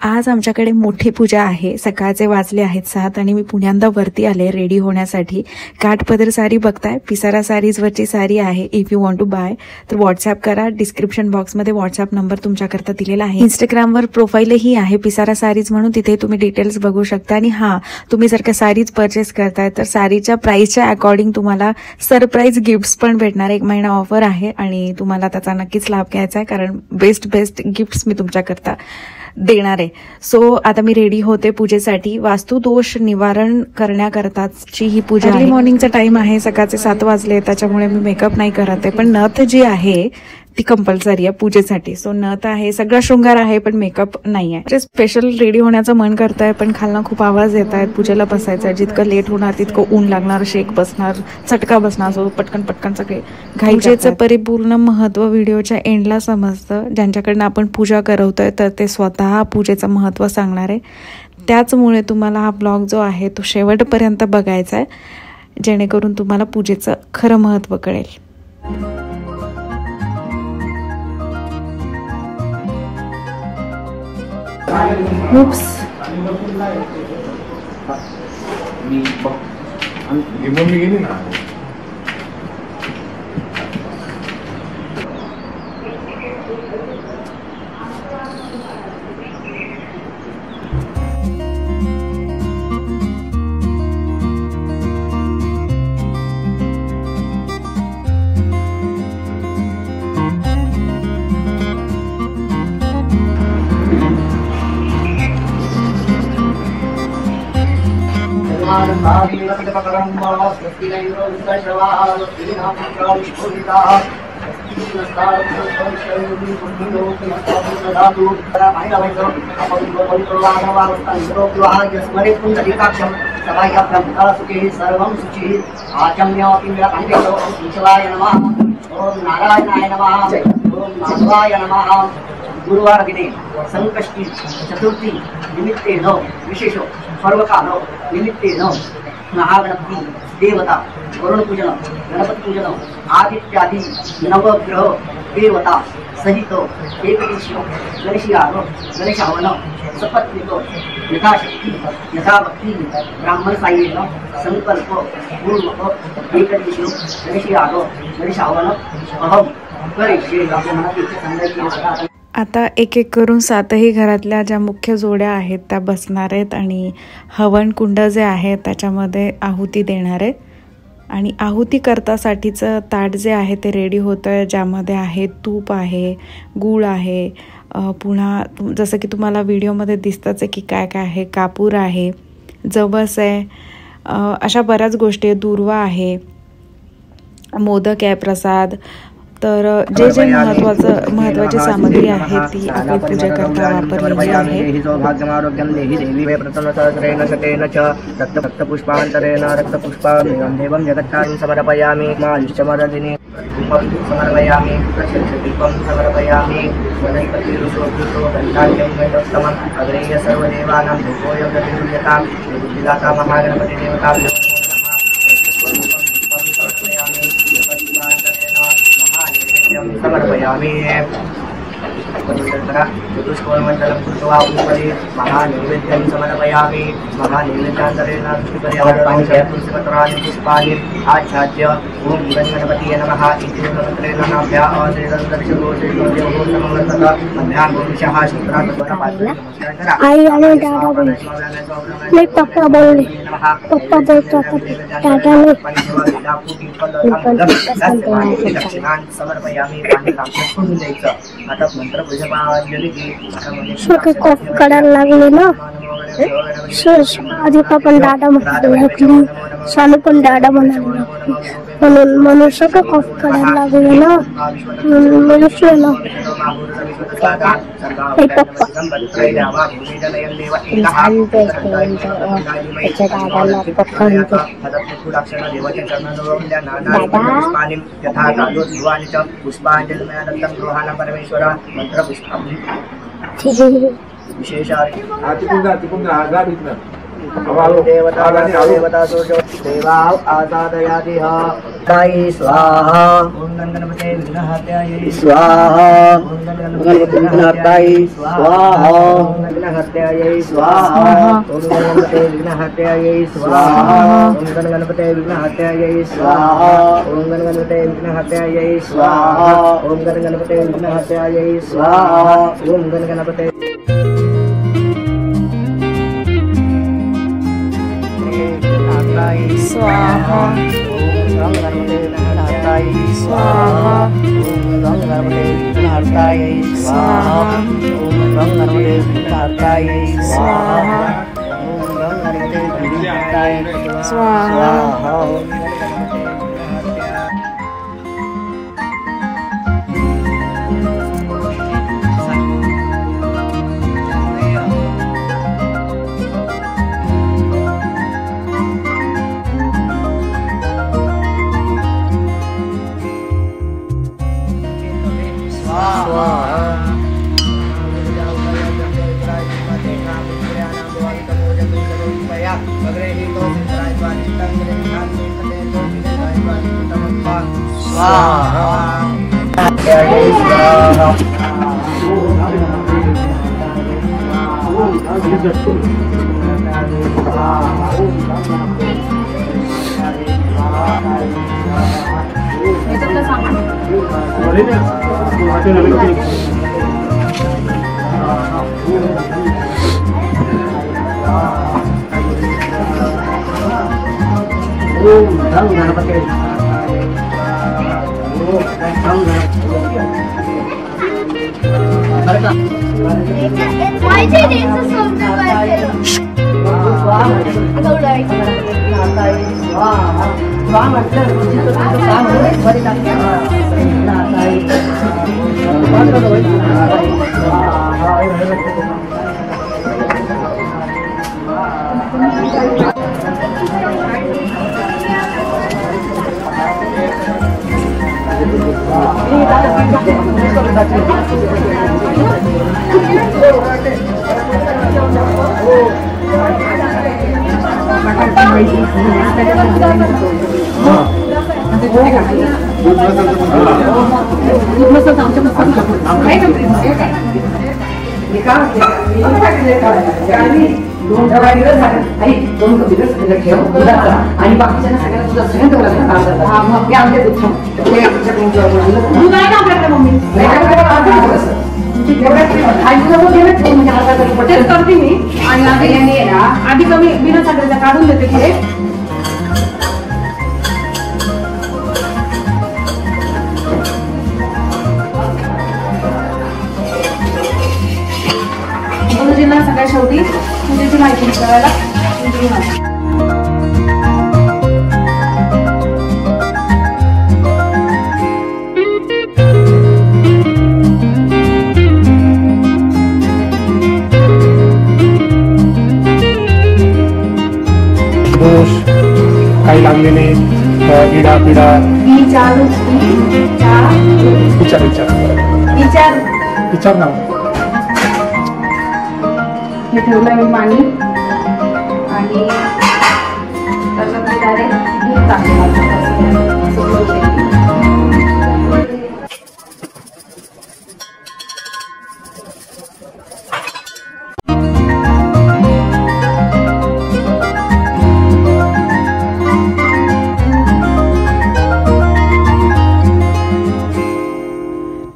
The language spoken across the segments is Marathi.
आज आमच्याकडे मोठी पूजा आहे। सकाळचे वाजले आहेत 7 आणि मी पुण्यांदा वरती आले रेडी होण्यासाठी। काठपदर साडी बघताय, पिसारा सारीज वरची साडी आहे। If you want to buy तर व्हॉट्सअप करा। डिस्क्रिप्शन बॉक्स मध्ये व्हॉट्सअप नंबर तुमच्याकरता दिलेला आहे। इंस्टाग्राम वर प्रोफाईलही आहे पिसारा सारीज म्हणून, तिथे तुम्ही डिटेल्स बघू शकता। आणि हा, तुम्ही जर का साडीज परचेस करताय तर साडीच्या प्राइसच्या अकॉर्डिंग तुम्हाला सरप्राईज गिफ्ट्स पण भेटणार। 1 महिना ऑफर आहे आणि तुम्हाला त्याचा नक्कीच लाभ घ्यायचा आहे, कारण बेस्ट गिफ्ट्स मी तुमच्याकरता देणार आहे। सो आता मी रेडी होते पूजेसाठी। वास्तु दोष निवारण करण्याकरताची ही पूजा आहे। मॉर्निंगचा टाइम आहे, सकाळचे 7 वाजले, त्याच्यामुळे मी मेकअप नाही करत आहे। पण नथ जी आहे ती कंपल्सरी आहे पूजेसाठी। सो नथ आहे, सगळा शृंगार आहे, पण मेकअप नाही आहे। स्पेशल रेडी होण्याचं मन करतंय, पण खालना खूप आवाज येत आहेत। पूजेला बसायचं, जितकं लेट होणार तितकं ऊन लागणार, शेक बसणार, चटका बसणार। सो पटकन सगळे पूजेचं परिपूर्ण महत्व व्हिडिओच्या एंडला समजतं। ज्यांच्याकडनं आपण पूजा करवतोय तर ते स्वतः पूजेचं महत्व सांगणार आहे। त्याचमुळे तुम्हाला हा ब्लॉग जो आहे तो शेवटपर्यंत बघायचा आहे, जेणेकरून तुम्हाला पूजेचं खरं महत्व कळेल। Oops. गुरुवार दिने संकष्टी चतुर्थी निमित्ते न विशेष पर्वकाल निमित्ते न महागणपती देवता वरुण पूजन गणपती पूजन आदित्यादि नवग्रह देवता सहित एकदिशी गणेशावन सपत्निक यथाशक्ती यथाभक्ती ब्राह्मण साह्येन संकल्प पूर्वक एकदिशी गणेशावन अहम करिष्ये। आता एक करून 7ही घरातल्या ज्या मुख्य जोड्या आहेत त्या बसणार आहेत आणि हवन कुंड जे आहे त्याच्यामध्ये आहुती देणार आहेत। आणि आहुती करतासाठीचं ताट जे आहे ते रेडी होतंय, ज्यामध्ये आहे तूप आहे, गूळ आहे, पुन्हा जसं की तुम्हाला व्हिडिओमध्ये दिसतंच आहे की काय काय आहे, कापूर आहे, जवस आहे, अशा बऱ्याच गोष्टी आहेत, दुर्वा आहे, मोदक आहे, प्रसाद। तर जे महत्वाची सामग्री आहे ती आपण पूजा करता वापरलेली आहे। सौभाग्यमारोग्यं देहि देवी प्रसन्नसहस्रेण शतेन च रक्तपुष्पान्तरेण रक्तपुष्पं देवं जगत्कारिं समर्पयामि। मायुष्यमर्दिनी समर्पयामि, दीपं समर्पयामि। वनस्पतिरुषोऽभूतो दण्डाढ्यं वैदोत्तमम् अग्रेय सर्वदेवानां धूपोऽयं गतिर्यतां बुद्धिदाता महागणपतिदेवता समर्पयामि। चतुष्कोणमण्डलं कृत्वा उपरि महानैवेद्यं समर्पयामि। महानैवेद्यान्तरेण तुलसीपत्राणि पुष्पाणि आच्छाद्य ॐ गणपतये नमः इति मंत्रेण नाभ्याः आई आने दादा बोले, नहीं पापा बोले, पापा बोलता दादा ने समर्पयामि। आता मंत्र सगळे कॉफी काढायला लागले ना, आधी पण दादा म्हणायला लागली, सानू पण दादा म्हणायला लागली, म्हणून सगळं कॉफी काढायला लागले ना, म्हणून ना पप्पा विशेष देवता देवता देवा आसादयादिह ताई स्वाहा ओम गणपते विघ्नहत्यायै स्वाहा ओम गणपते विघ्नहत्यायै स्वाहा ओम गणपते स्वाहा ओम गणपते विघ्नहत्यायै स्वाहा ओम गणपते विघ्नहत्यायै स्वाहा ओम गणपते विघ्नहत्यायै स्वाहा ओम गणपते विघ्नहत्यायै स्वाहा ओम गणपते स्वाहा ओम गणपते विघ्नहर्तायै स्वाहा ओम गणपते विघ्नहर्तायै स्वाहा ओम गणपते विघ्नहर्तायै स्वाहा ओम गणपते विघ्नहर्तायै स्वाहा Why did it so आणि बाकीच्या सगळ्यांना तुझा सगळ्यांना मग आमच्या दूध आहे ना आपल्याकडे मम्मी तेच करते मी आणि आधी कमी बिना साखरेचा काढून देते तिथे गुरुजींना सगळ्या शेवटी पूजेची माहिती करायला दोष काही लागलेले इडा पिडा विचार विचार विचार विचार विचार नाव हे ठेवलं मी पाणी आणि त्याच्यामध्ये डायरेक्ट दूध टाकलं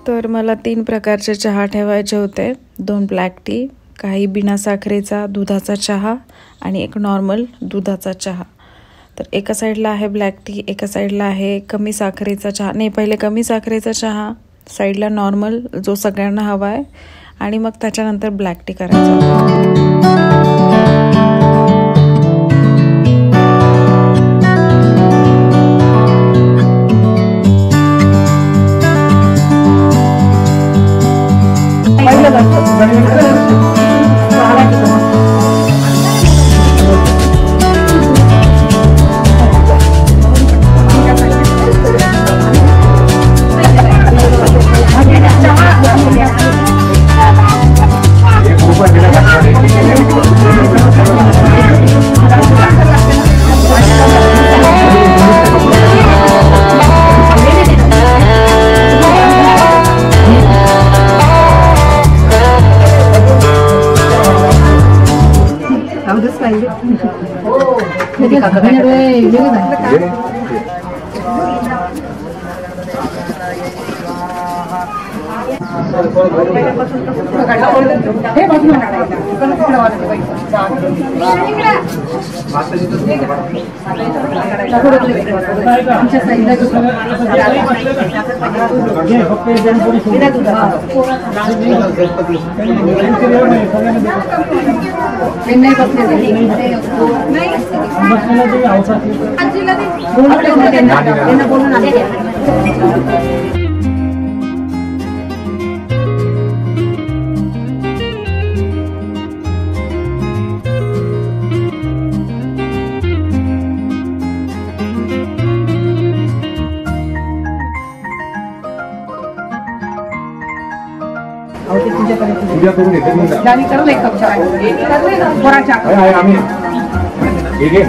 तर मला 3 प्रकारचे चहा ठेवायचे होते, 2 ब्लॅक टी, काही बिना साखरेचा दुधाचा चहा आणि एक नॉर्मल दुधाचा चहा. तर एका साईडला आहे ब्लॅक टी, एका साईडला आहे कमी साखरेचा चहा. नाही, पहिले कमी साखरेचा चहा, साईडला नॉर्मल जो सगळ्यांना हवा आहे, आणि मग त्याच्यानंतर ब्लॅक टी करायचा. उद्या करून घेते आम्ही ठीक आहे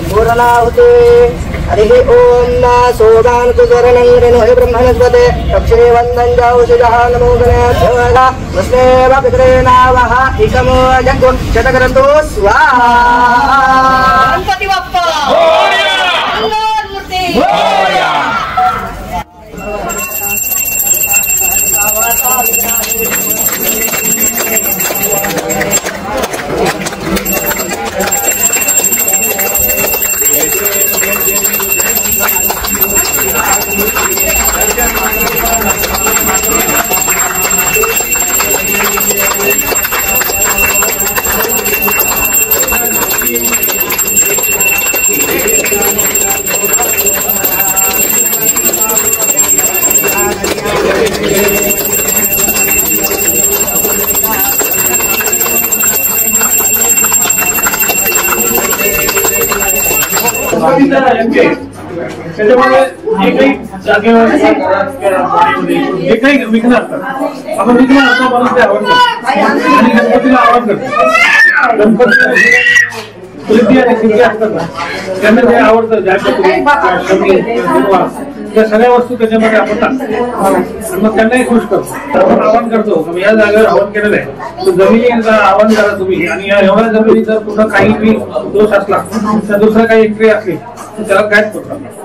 पूर्णा होते हरि ओम ना सोदान सुवरणं रेणुहे ब्रह्मणस्पते दक्षिणे वन्दं जाऊषजः नमो गणेशाय वस्नेव पितॄणावः एकमो यज्ञ शतकरन्तु स्वाहा गणपति बाप्पा मोरया मूर्ति मोरया त्याच्यामुळे जे काही जागेवर जे काही विघ्न असतात आपण विघ्न असतो म्हणून ते आवडतात आणि गणपतीला आवाहन करतो. गणपतीला प्रीती आणि सिद्धी असतात ना त्यांना जे आवडतं त्या सगळ्या वस्तू त्याच्यामध्ये आपण टाकतो आणि मग त्यांनाही खुश करतो. आपण आवाहन करतो की या जागेवर आवाहन केलेलं आहे तर जमिनीला आवाहन करा तुम्ही आणि या एवढ्या जमिनी जर कुठं काही दोष असला तर दुसरं काही क्रिया असली तर त्याला गायब करतात.